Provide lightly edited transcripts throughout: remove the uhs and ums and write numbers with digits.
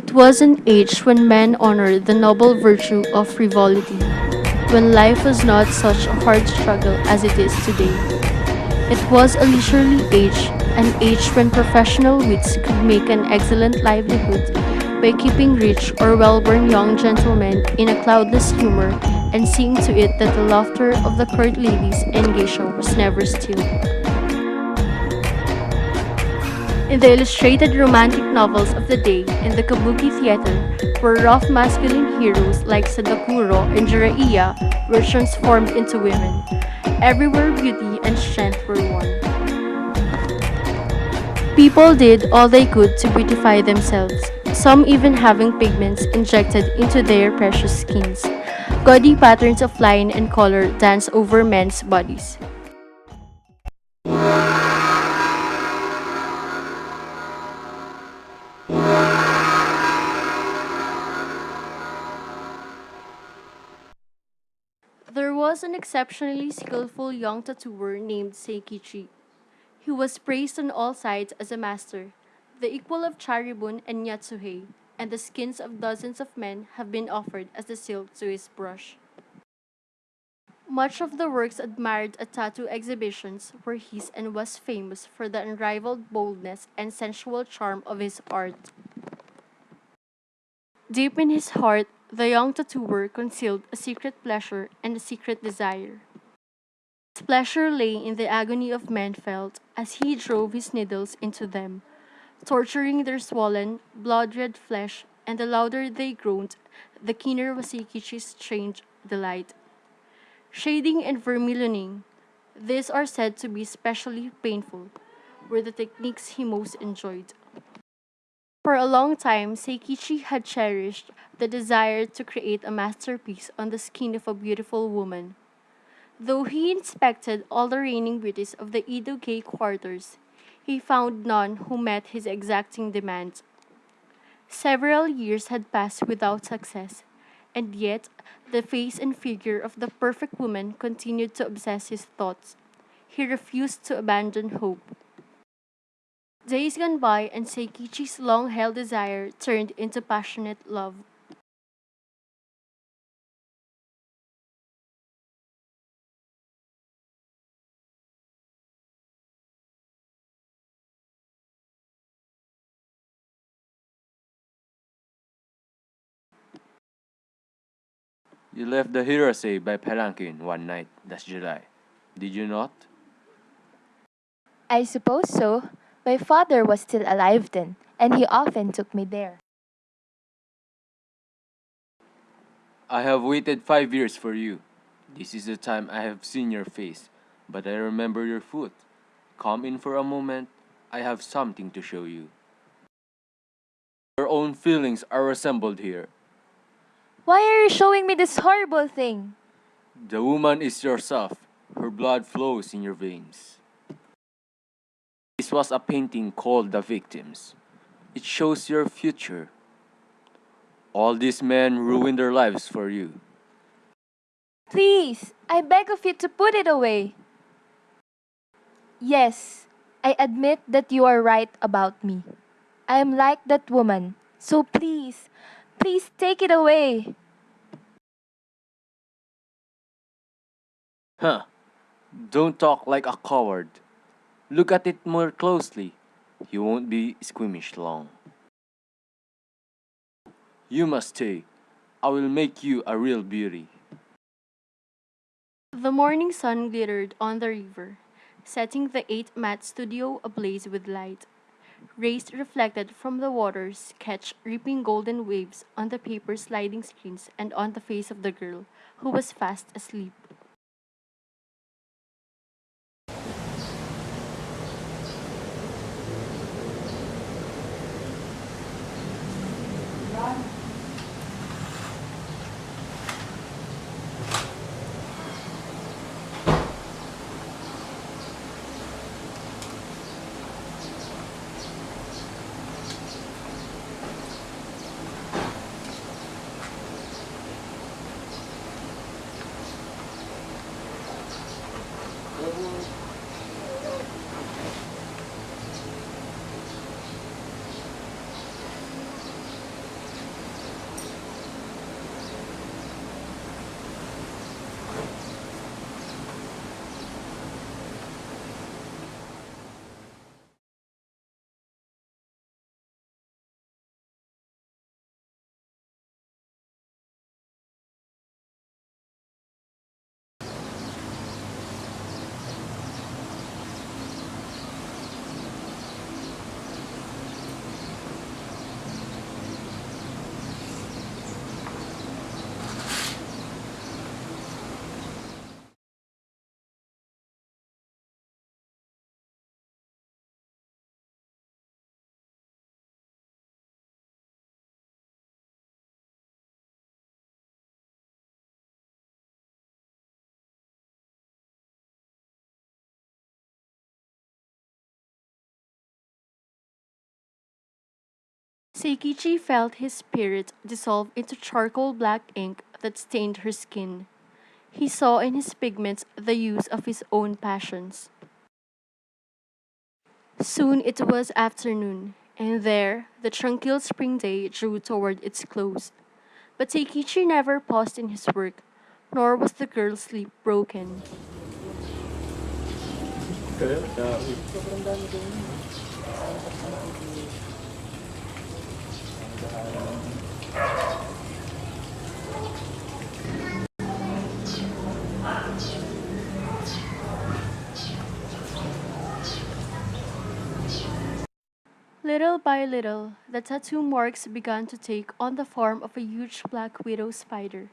It was an age when men honored the noble virtue of frivolity, when life was not such a hard struggle as it is today. It was a leisurely age, an age when professional wits could make an excellent livelihood by keeping rich or well-born young gentlemen in a cloudless humor and seeing to it that the laughter of the court ladies and geisha was never still. In the illustrated romantic novels of the day in the kabuki theater, where rough masculine heroes like Sadakuro and Jiraiya were transformed into women, everywhere beauty and strength were won. People did all they could to beautify themselves, some even having pigments injected into their precious skins. Gaudy patterns of line and color danced over men's bodies. There was an exceptionally skillful young tattooer named Seikichi. He was praised on all sides as a master, the equal of Charibun and Yatsuhei, and the skins of dozens of men have been offered as the silk to his brush. Much of the works admired at tattoo exhibitions were his and was famous for the unrivaled boldness and sensual charm of his art. Deep in his heart, the young tattooer concealed a secret pleasure and a secret desire. His pleasure lay in the agony of men felt as he drove his needles into them, torturing their swollen, blood-red flesh, and the louder they groaned, the keener was Seikichi's strange delight. Shading and vermillioning, these are said to be especially painful, were the techniques he most enjoyed. For a long time, Seikichi had cherished the desire to create a masterpiece on the skin of a beautiful woman. Though he inspected all the reigning beauties of the Edo gay quarters, he found none who met his exacting demands. Several years had passed without success, and yet the face and figure of the perfect woman continued to obsess his thoughts. He refused to abandon hope. Days gone by, and Seikichi's long held desire turned into passionate love. You left the Hirase by Palanquin one night last July, did you not? I suppose so. My father was still alive then, and he often took me there. I have waited 5 years for you. This is the time I have seen your face, but I remember your foot. Come in for a moment. I have something to show you. Your own feelings are assembled here. Why are you showing me this horrible thing? The woman is yourself. Her blood flows in your veins. This was a painting called The Victims. It shows your future. All these men ruined their lives for you. Please, I beg of you to put it away. Yes, I admit that you are right about me. I am like that woman, so please, please take it away. Huh. Don't talk like a coward. Look at it more closely. You won't be squeamish long. You must stay. I will make you a real beauty. The morning sun glittered on the river, setting the eight-mat studio ablaze with light. Rays reflected from the waters catch ripping golden waves on the paper sliding screens and on the face of the girl, who was fast asleep. Seikichi felt his spirit dissolve into charcoal black ink that stained her skin. He saw in his pigments the use of his own passions. Soon it was afternoon, and there the tranquil spring day drew toward its close. But Seikichi never paused in his work, nor was the girl's sleep broken. Little by little, the tattoo marks began to take on the form of a huge black widow spider,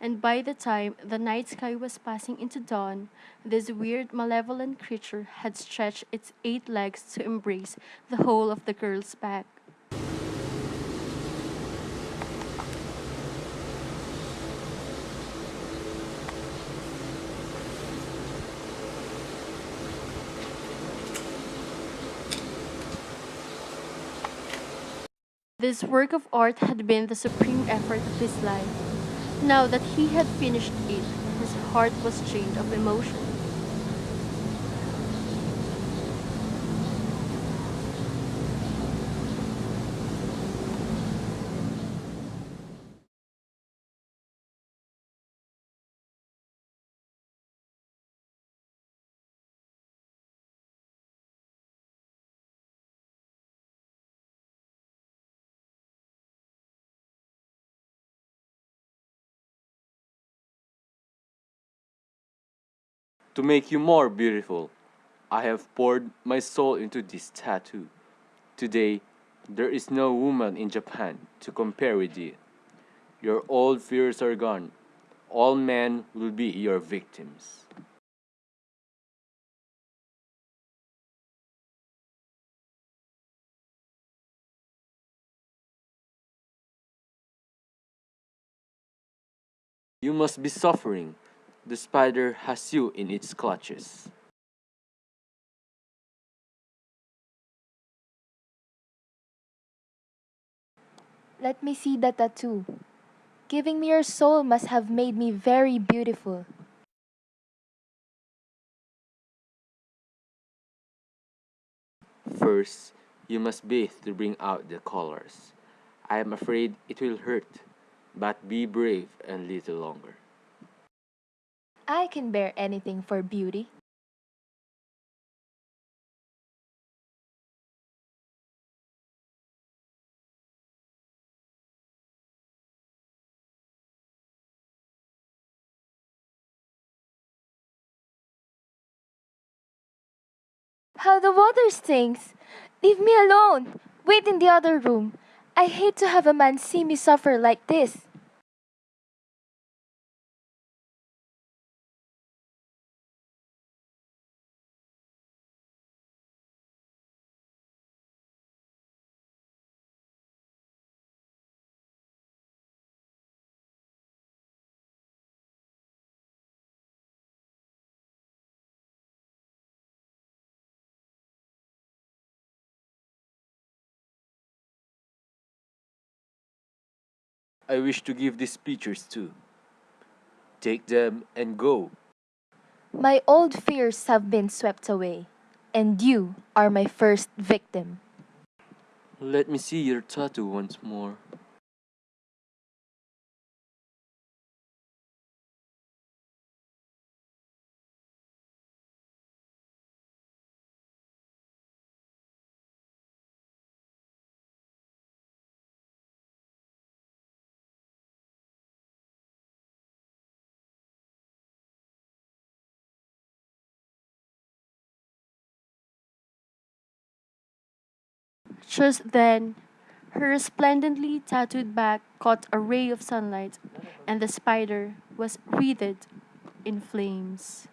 and by the time the night sky was passing into dawn, this weird, malevolent creature had stretched its 8 legs to embrace the whole of the girl's back. This work of art had been the supreme effort of his life. Now that he had finished it, his heart was drained of emotion. To make you more beautiful, I have poured my soul into this tattoo. Today, there is no woman in Japan to compare with you. Your old fears are gone. All men will be your victims. You must be suffering. The spider has you in its clutches. Let me see the tattoo. Giving me your soul must have made me very beautiful. First, you must bathe to bring out the colors. I am afraid it will hurt, but be brave and little longer. I can bear anything for beauty. How the water stinks! Leave me alone! Wait in the other room. I hate to have a man see me suffer like this. I wish to give these pictures too. Take them and go. My old fears have been swept away, and you are my first victim. Let me see your tattoo once more. Just then, her resplendently tattooed back caught a ray of sunlight, and the spider was wreathed in flames.